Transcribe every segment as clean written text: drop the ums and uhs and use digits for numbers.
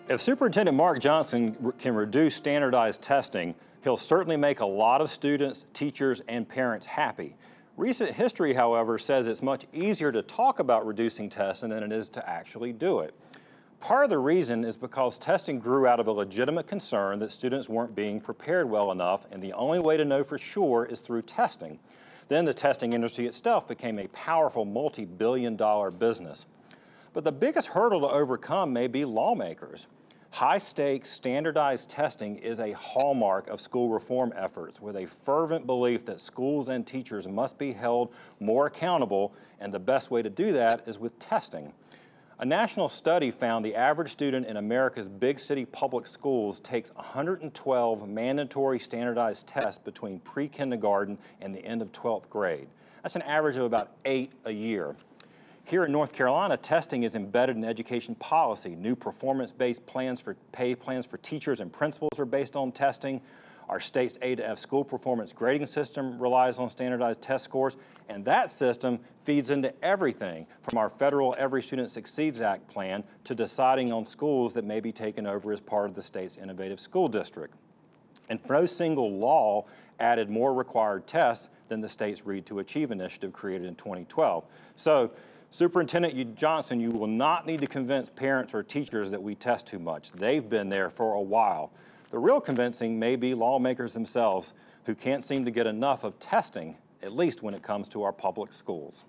If Superintendent Mark Johnson can reduce standardized testing, he'll certainly make a lot of students, teachers, and parents happy. Recent history, however, says it's much easier to talk about reducing testing than it is to actually do it. Part of the reason is because testing grew out of a legitimate concern that students weren't being prepared well enough, and the only way to know for sure is through testing. Then the testing industry itself became a powerful multi-billion-dollar business. But the biggest hurdle to overcome may be lawmakers. High-stakes, standardized testing is a hallmark of school reform efforts with a fervent belief that schools and teachers must be held more accountable, and the best way to do that is with testing. A national study found the average student in America's big city public schools takes 112 mandatory standardized tests between pre-kindergarten and the end of 12th grade. That's an average of about 8 a year. Here in North Carolina, testing is embedded in education policy. New performance-based pay plans for teachers and principals are based on testing. Our state's A to F school performance grading system relies on standardized test scores, and that system feeds into everything from our federal Every Student Succeeds Act plan to deciding on schools that may be taken over as part of the state's innovative school district. And no single law added more required tests than the state's Read to Achieve initiative created in 2012. So, Superintendent Johnson, you will not need to convince parents or teachers that we test too much. They've been there for a while. The real convincing may be lawmakers themselves who can't seem to get enough of testing, at least when it comes to our public schools.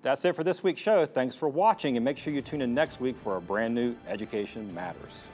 That's it for this week's show. Thanks for watching, and make sure you tune in next week for a brand new Education Matters.